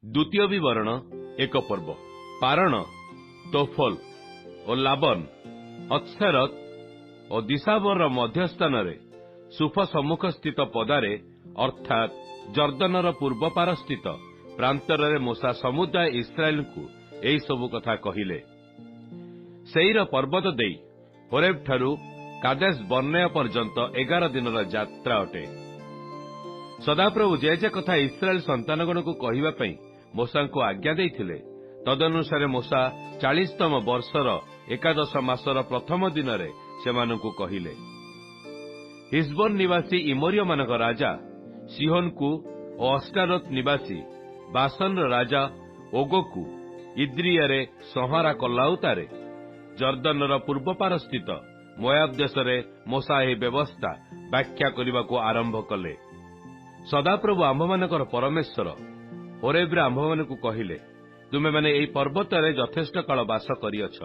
द्वितीय विवरण एक पर्व पारण तोफल और लाबन अत्सेरत और दिशाबर मध्यस्थान सुफ सम्मुख स्थित पदारे अर्थात जर्दनर पूर्व पार स्थित प्रांतर मूसा समुदाय इस्राएल को यही सबु कथा कहिले। सेईर पर्वत देई होरेब ठारू कादेश बर्नेय पर्यंत 11 दिन यात्रा अटे। सदाप्रभु जे कथा इस्राएल संतानगण को कहवाई मूसा को आज्ञा देइथिले तदनुसारे मूसा 40तम वर्षर 11 मासर प्रथम दिन सेमानंकु कहिले। हिजबोन निवासी इमोरिय मानक राजा सिहोन को और अस्टारोत निवासी बासन राजा ओगो इद्रियारे संहारा कलाउतारे जर्दनर पूर्व पार स्थित मोयाब देश मूसा यह व्यवस्था व्याख्या करने को आरंभ कले। सदाप्रभु आम्भमानकर परमेश्वर होरेब्रे आम्भमानकु कहिले तुमे माने एई पर्वत रे यथेष्ट काल वास करियछ।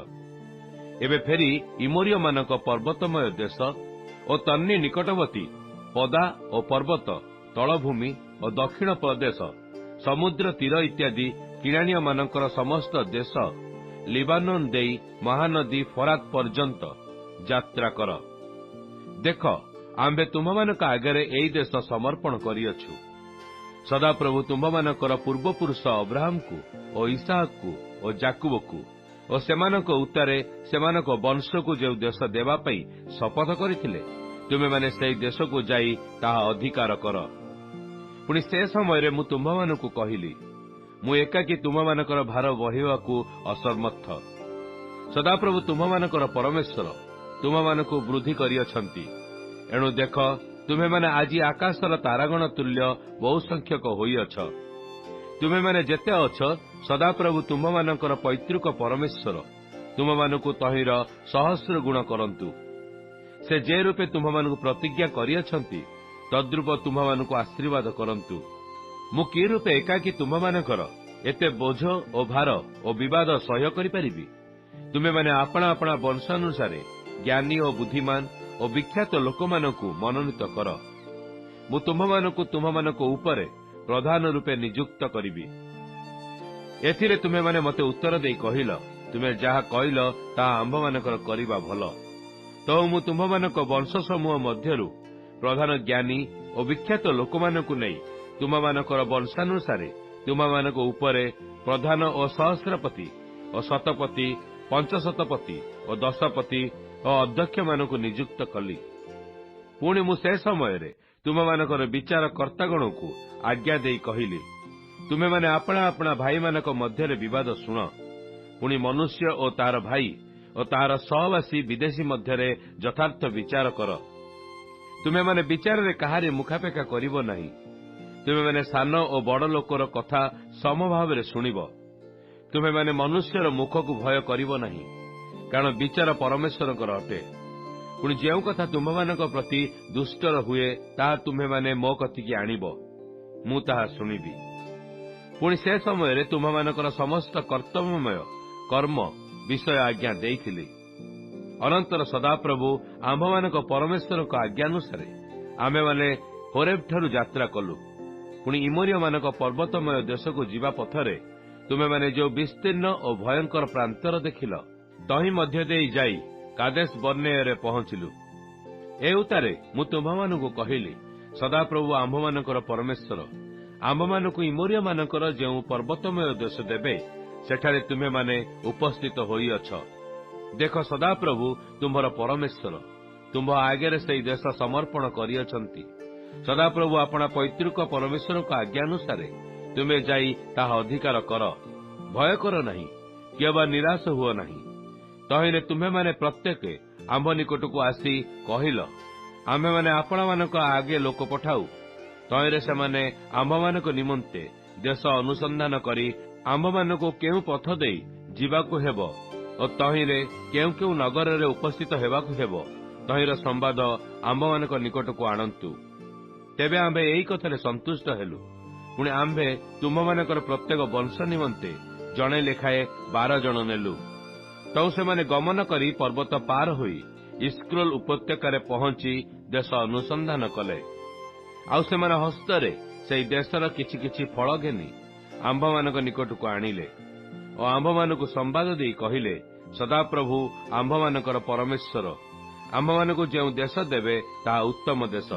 एबे फेरी इमोरिय मानक पर्वतमय देश और तन्नी निकटवर्ती पदा और पर्वत तलभूमि और दक्षिण प्रदेश समुद्र तीर इत्यादि किराणीय मानकर समस्त देश लिबानोन देई महानदी फरात पर्यंत यात्रा कर। देख आम्भे तुम्हामानक आगरे एई देश समर्पण करियछु। सदाप्रभु तुम्हामानकर पूर्वपुरुष अब्राहम को और इसहाक को और जाकुब को और सेमानक उतारे सेमानक वंश को जो देश देवा पई शपथ करिथिले तुमे माने सेई देश को जाई ताहा अधिकार कर। पुणी से समय मु तुम्हामानकु कहिली मु एकाकी तुम्हामानकर भार बहिवाकू असमर्थ। सदाप्रभु तुम्हामानकर परमेश्वर तुम्हामानकु वृद्धि करियछंती। एणु देख तुम्हें माने आज आकाशर तारागण तुल्य बहु संख्यक होइअछ। तुम्हें माने जेते अछ सदाप्रभु तुम्हामानकर पैतृक परमेश्वर तुम्हामानकु तहिर सहस्र गुण करंतु। से जे रूपे तुम्हामानकु प्रतिज्ञा करियछंती तद्रूप तुम्हामानकु आशीर्वाद करंतु। मु कि रूपे एकाकी तुम्हामानकर एते बोझ और भार और विवाद सह्य करि परिबि। तुम्हें माने आपणा आपणा वंशानुसारे ज्ञानी और बुद्धिमान और विख्यात लोकमानकु मनोनीत कर। मु तुम्हामानकु तुम्हामानक उपरे प्रधान रूपे नियुक्त करिबि। एथिरे तुम्हें माने मते उत्तर देई कहिल तुमे जहा कहिल ताहा आम्भमानकर करिबा भल। तो मु तुम्हामानक वंश समूह मध्यरु प्रधान ज्ञानी और विख्यात लोकमानकु नै तुम्हामानकर वंशानुसारे तुम्हामानक उपरे प्रधान और सहस्रपति और शतपति पंचशतपति और दशपति और अध्यक्ष मानक नियुक्त कली। पुणी मु से समय तुम्हामानकर विचार कर्तागण को आज्ञा देई कहिली तुमे माने आपणा आपणा भाई मानक मध्यरे विवाद शुण। पुणी मनुष्य और तार भाई और तार सहवासी विदेशी मध्यरे यथार्थ विचार कर। तुमे माने विचार रे कहारी मुखापेखा करिवो नाही। तुमे माने सान और बड़ लोकर कथा समभाव रे सुनिबो। तुमे माने मनुष्यर मुख को भय करिवो नाही कारण विचार परमेश्वर अटे। पुणी जो कथा तुम्हामानक प्रति दुष्टर हुए ताहा तुम्हें माने मो कतिकी आनिबो मु ताहा सुनिबी। पुणी से समय तुम्हामानकर समस्त कर्तव्यमय कर्म विषय आज्ञा देइथिली। अनंतर सदाप्रभु आम्भमानक परमेश्वर आज्ञानुसारे आमे माने होरेब ठारू यात्रा कलु। पुणी इमोरिय मानक पर्वतमय देश को जीवा पथरे तुमे माने जो विस्तीर्ण और भयंकर प्रांतर देखिल तही मध्य देई जाई कादेश बर्नेय पहुंचलु। ए उतारे मु तुम्हामानकु कहिली सदाप्रभु आम्भमानकर परमेश्वर आम्भमानकु इमोरिय मानकर जो पर्वतमय देश देबे सेठारे तुमे माने उपस्थित होइअछ। देख सदाप्रभु तुम्हार परमेश्वर तुम्भ आगे से देश समर्पण करियछंती। सदाप्रभु अपना पैतृक परमेश्वर आज्ञानुसारे तुमे जाई ताहा अधिकार कर। भय कर नहीं केबा निराश हुओ नहीं। तहिने तुम्हें माने प्रत्येक आम्भ निकट को आसी कहिल आम्भे माने आपणा मानक आगे लोक पठाऊ। तहिरे से माने आम्भ मानक निमंते देश अनुसंधान करी आम्भ मानक केउ पथ देई जीवाकु हेबो और तहिरे केउ केउ नगर रे उपस्थित हेबाकु हेबो तहिर संवाद आम्भ मानक निकट को आणंतु। तेबे आम्भे एई कथारे संतुष्ट हेलु। पुणी आम्भे तुम्हामानकर प्रत्येक वंश निमंते जणे लेखाए 12 जण नेलु। तो से माने गमन करी पर्वत पार होई इस्क्रोल उपत्यकार पहुंची देश अनुसंधान कले। आउ से माने हस्तरे से देशर किछि किछि फल घेनी ଆମ୍ଭମାନଙ୍କ ନିକଟକୁ ଆଣିଲେ ଓ ଆମ୍ଭମାନଙ୍କୁ ସମ୍ବାଦ ଦେଇ କହିଲେ, ସଦାପ୍ରଭୁ ଆମ୍ଭମାନଙ୍କର ପରମେଶ୍ୱର ଆମ୍ଭମାନଙ୍କୁ ଯେଉଁ ଦେଶ ଦେବେ ତାହା ଉତ୍ତମ ଦେଶ।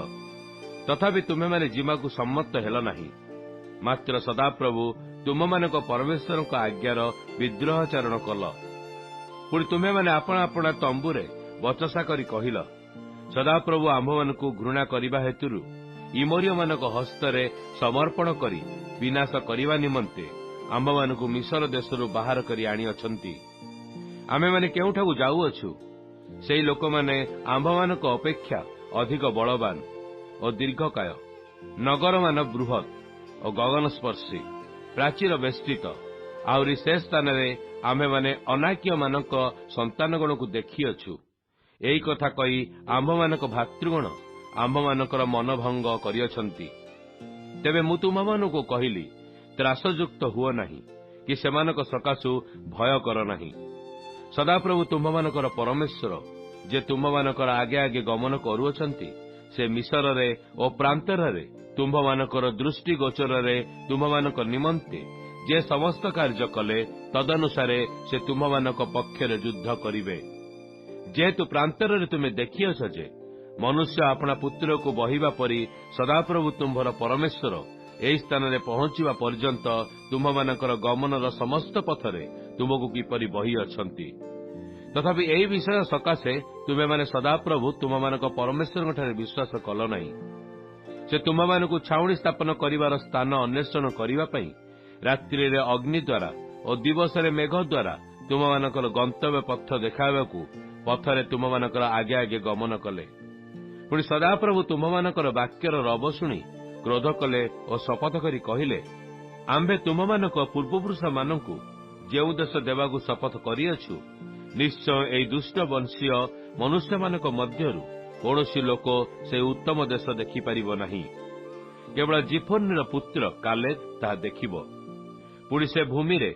ତଥାପି ତୁମେମାନେ ଯିବାକୁ ସମ୍ମତ ହେଲ ନାହିଁ। ମାତ୍ର ସଦାପ୍ରଭୁ ତୁମମାନଙ୍କ ପରମେଶ୍ୱରଙ୍କ ଆଜ୍ଞାର ବିଦ୍ରୋହାଚରଣ କଲ। ପୁଣି ତୁମେମାନେ ଆପଣା ଆପଣା ତମ୍ବୁରେ ବଚସା କରି କହିଲ, ସଦାପ୍ରଭୁ ଆମ୍ଭମାନଙ୍କୁ ଘୃଣା କରିବା ହେତୁରୁ ଇମୋରୀୟମାନଙ୍କ ହସ୍ତରେ ସମର୍ପଣ କରି ବିନାଶ କରିବା ନିମନ୍ତେ ଆମ୍ଭମାନଙ୍କୁ ମିଶର ଦେଶରୁ ବାହାର କରି ଆଣିଅଛନ୍ତି। ଆମେମାନେ କେଉଁଠାକୁ ଯାଉଅଛୁ? ସେହି ଲୋକମାନେ ଆମ୍ଭମାନଙ୍କ ଅପେକ୍ଷା ଅଧିକ ବଳବାନ ଓ ଦୀର୍ଘକାୟ, ନଗରମାନ ବୃହତ୍ ଓ ଗଗନସ୍ପର୍ଶୀ, ପ୍ରାଚୀର ବେଷ୍ଟିତ। ଆହୁରି ସେ ସ୍ଥାନରେ ଆମ୍ଭେମାନେ ଅନାକ୍ୟମାନଙ୍କ ସନ୍ତାନଗଣକୁ ଦେଖିଅଛୁ। ଏହି କଥା କହି ଆମ୍ଭମାନଙ୍କ ଭାତୃଗଣ ଆମ୍ଭମାନଙ୍କର ମନଭଙ୍ଗ କରିଅଛନ୍ତି। ତେବେ ମୁଁ ତୁମମାନଙ୍କୁ କହିଲି, ତ୍ରାସଯୁକ୍ତ ହୁଅ ନାହିଁ କି ସେମାନଙ୍କ ସକାଶୁ ଭୟ କର ନାହିଁ। ସଦାପ୍ରଭୁ ତୁମମାନଙ୍କର ପରମେଶ୍ୱର, ଯେ ତୁମମାନଙ୍କର ଆଗେ ଆଗେ ଗମନ କରୁଅଛନ୍ତି, ସେ ମିଶରରେ ଓ ପ୍ରାନ୍ତରରେ ତୁମ୍ଭମାନଙ୍କର ଦୃଷ୍ଟିଗୋଚରରେ ତୁମ୍ଭମାନଙ୍କ ନିମନ୍ତେ ଯେ ସମସ୍ତ କାର୍ଯ୍ୟ କଲେ, ତଦନୁସାରେ ସେ ତୁମ୍ଭମାନଙ୍କ ପକ୍ଷରେ ଯୁଦ୍ଧ କରିବେ। ଯେହେତୁ ପ୍ରାନ୍ତରରେ ତୁମେ ଦେଖିଅଛ ଯେ ମନୁଷ୍ୟ ଆପଣା ପୁତ୍ରକୁ ବହିବା ପରି ସଦାପ୍ରଭୁ ତୁମ୍ଭର ପରମେଶ୍ୱର ଏହି ସ୍ଥାନରେ ପହଞ୍ଚିବା ପର୍ଯ୍ୟନ୍ତ ତୁମ୍ଭମାନଙ୍କର ଗମନର ସମସ୍ତ ପଥରେ ତୁମକୁ କିପରି ବହିଅଛନ୍ତି। ତଥାପି ଏହି ବିଷୟ ସକାଶେ ତୁମେମାନେ ସଦାପ୍ରଭୁ ତୁମମାନଙ୍କ ପରମେଶ୍ୱରଙ୍କଠାରେ ବିଶ୍ୱାସ କଲ ନାହିଁ। ସେ ତୁମମାନଙ୍କୁ ଛାଉଣି ସ୍ଥାପନ କରିବାର ସ୍ଥାନ ଅନ୍ୱେଷଣ କରିବା ପାଇଁ ରାତ୍ରିରେ ଅଗ୍ନି ଦ୍ୱାରା ଓ ଦିବସରେ ମେଘ ଦ୍ୱାରା ତୁମମାନଙ୍କର ଗନ୍ତବ୍ୟ ପଥ ଦେଖାଇବାକୁ ପଥରେ ତୁମମାନଙ୍କର ଆଗେ ଆଗେ ଗମନ କଲେ। ପୁଣି ସଦାପ୍ରଭୁ ତୁମମାନଙ୍କର ବାକ୍ୟର ରବ ଶୁଣି କ୍ରୋଧ କଲେ ଓ ଶପଥ କରି କହିଲେ, ଆମ୍ଭେ ତୁମମାନଙ୍କ ପୂର୍ବପୁରୁଷମାନଙ୍କୁ ଯେଉଁ ଦେଶ ଦେବାକୁ ଶପଥ କରିଅଛୁ, ନିଶ୍ଚୟ ଏହି ଦୁଷ୍ଟ ବଂଶୀୟ ମନୁଷ୍ୟମାନଙ୍କ ମଧ୍ୟରୁ କୌଣସି ଲୋକ ସେ ଉତ୍ତମ ଦେଶ ଦେଖିପାରିବ ନାହିଁ। କେବଳ ଜିଫୋନିର ପୁତ୍ର କାଲେବ ତାହା ଦେଖିବ। ପୁଣି ସେ ଭୂମିରେ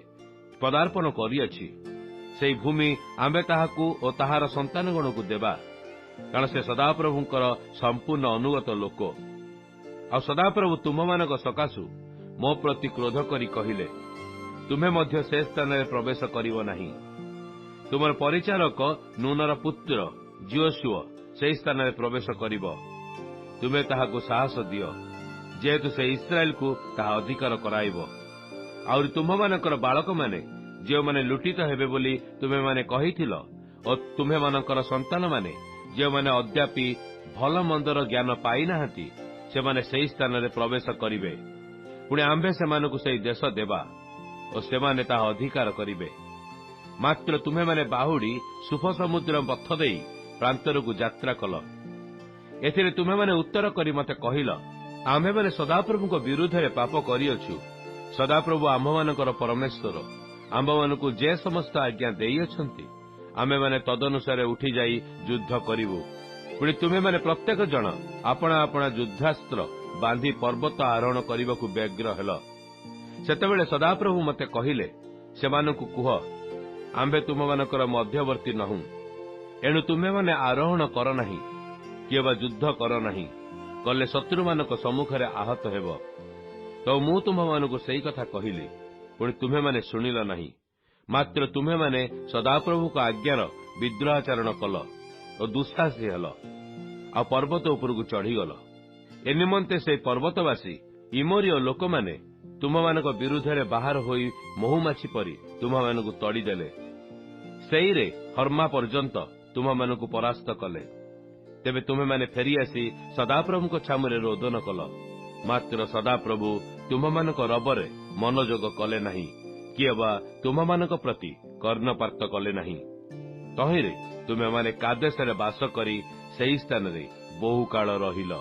ପଦାର୍ପଣ କରିଅଛି। ସେହି ଭୂମି ଆମ୍ଭେ ତାହାକୁ ଓ ତାହାର ସନ୍ତାନଗଣକୁ ଦେବା, କାରଣ ସେ ସଦାପ୍ରଭୁଙ୍କର ସମ୍ପୂର୍ଣ୍ଣ ଅନୁଗତ ଲୋକ। ଆଉ ସଦାପ୍ରଭୁ ତୁମମାନଙ୍କ ସକାଶୁ ମୋ ପ୍ରତି କ୍ରୋଧ କରି କହିଲେ, ତୁମେ ମଧ୍ୟ ସେ ସ୍ଥାନରେ ପ୍ରବେଶ କରିବ ନାହିଁ। ତୁମର ପରିଚାରକ ନୁନର ପୁତ୍ର ଜିଓସୁଅ ସେହି ସ୍ଥାନରେ ପ୍ରବେଶ କରିବ। ତୁମେ ତାହାକୁ ସାହସ ଦିଅ, ଯେହେତୁ ସେ ଇସ୍ରାଏଲକୁ ତାହା ଅଧିକାର କରାଇବ। ଆହୁରି ତୁମମାନଙ୍କର ବାଳକମାନେ ଯେଉଁମାନେ ଲୁଟିତ ହେବେ ବୋଲି ତୁମେମାନେ କହିଥିଲ ଓ ତୁମ୍ଭେମାନଙ୍କର ସନ୍ତାନମାନେ ଯେଉଁମାନେ ଅଦ୍ୟାପି ଭଲ ମନ୍ଦର ଜ୍ଞାନ ପାଇନାହାନ୍ତି, ସେମାନେ ସେହି ସ୍ଥାନରେ ପ୍ରବେଶ କରିବେ। ପୁଣି ଆମ୍ଭେ ସେମାନଙ୍କୁ ସେହି ଦେଶ ଦେବା ଓ ସେମାନେ ତାହା ଅଧିକାର କରିବେ। ମାତ୍ର ତୁମେମାନେ ବାହୁଡ଼ି ସୁଫ ସମୁଦ୍ର ପଥ ଦେଇ ପ୍ରାନ୍ତରକୁ ଯାତ୍ରା କଲ। ଏଥିରେ ତୁମେମାନେ ଉତ୍ତର କରି ମୋତେ କହିଲ, ଆମ୍ଭେମାନେ ସଦାପ୍ରଭୁଙ୍କ ବିରୁଦ୍ଧରେ ପାପ କରିଅଛୁ। ସଦାପ୍ରଭୁ ଆମ୍ଭମାନଙ୍କର ପରମେଶ୍ୱର ଆମ୍ଭମାନଙ୍କୁ ଯେ ସମସ୍ତ ଆଜ୍ଞା ଦେଇଅଛନ୍ତି, ଆମେମାନେ ତଦନୁସାରେ ଉଠିଯାଇ ଯୁଦ୍ଧ କରିବୁ। ପୁଣି ତୁମେମାନେ ପ୍ରତ୍ୟେକ ଜଣ ଆପଣା ଆପଣା ଯୁଦ୍ଧାସ୍ତ୍ର ବାନ୍ଧି ପର୍ବତ ଆରୋହଣ କରିବାକୁ ବ୍ୟଗ୍ର ହେଲ। ସେତେବେଳେ ସଦାପ୍ରଭୁ ମୋତେ କହିଲେ, ସେମାନଙ୍କୁ କୁହ, ଆମ୍ଭେ ତୁମମାନଙ୍କର ମଧ୍ୟବର୍ତ୍ତୀ ନହୁଁ। ଏଣୁ ତୁମେମାନେ ଆରୋହଣ କର ନାହିଁ, କିଏ ବା ଯୁଦ୍ଧ କର ନାହିଁ, କଲେ ଶତ୍ରୁମାନଙ୍କ ସମ୍ମୁଖରେ ଆହତ ହେବ। ତ ମୁଁ ତୁମ୍ଭମାନଙ୍କୁ ସେହି କଥା କହିଲି, ପୁଣି ତୁମେମାନେ ଶୁଣିଲ ନାହିଁ। ମାତ୍ର ତୁମେମାନେ ସଦାପ୍ରଭୁଙ୍କ ଆଜ୍ଞାର ବିଦ୍ରୋହାଚରଣ କଲ ଓ ଦୁଃସାହସୀ ହେଲ, ଆଉ ପର୍ବତ ଉପରକୁ ଚଢ଼ିଗଲ। ଏ ନିମନ୍ତେ ସେହି ପର୍ବତବାସୀ ଇମୋରୀୟ ଲୋକମାନେ ତୁମମାନଙ୍କ ବିରୁଦ୍ଧରେ ବାହାର ହୋଇ ମହୁମାଛି ପରି ତୁମମାନଙ୍କୁ ତଡ଼ିଦେଲେ। ସେଇରେ ହର୍ମା ପର୍ଯ୍ୟନ୍ତ ତୁମମାନଙ୍କୁ ପରାସ୍ତ କଲେ। ତେବେ ତୁମେମାନେ ଫେରିଆସି ସଦାପ୍ରଭୁଙ୍କ ଛାମୁରେ ରୋଦନ କଲ। ମାତ୍ର ସଦାପ୍ରଭୁ ତୁମମାନଙ୍କ ରବରେ ମନୋଯୋଗ କଲେ ନାହିଁ, କିଏ ବା ତୁମମାନଙ୍କ ପ୍ରତି କର୍ଣ୍ଣପାତ କଲେ ନାହିଁ। ତହିଁରେ ତୁମେମାନେ କାଦେଶରେ ବାସ କରି ସେହି ସ୍ଥାନରେ ବହୁକାଳ ରହିଲ।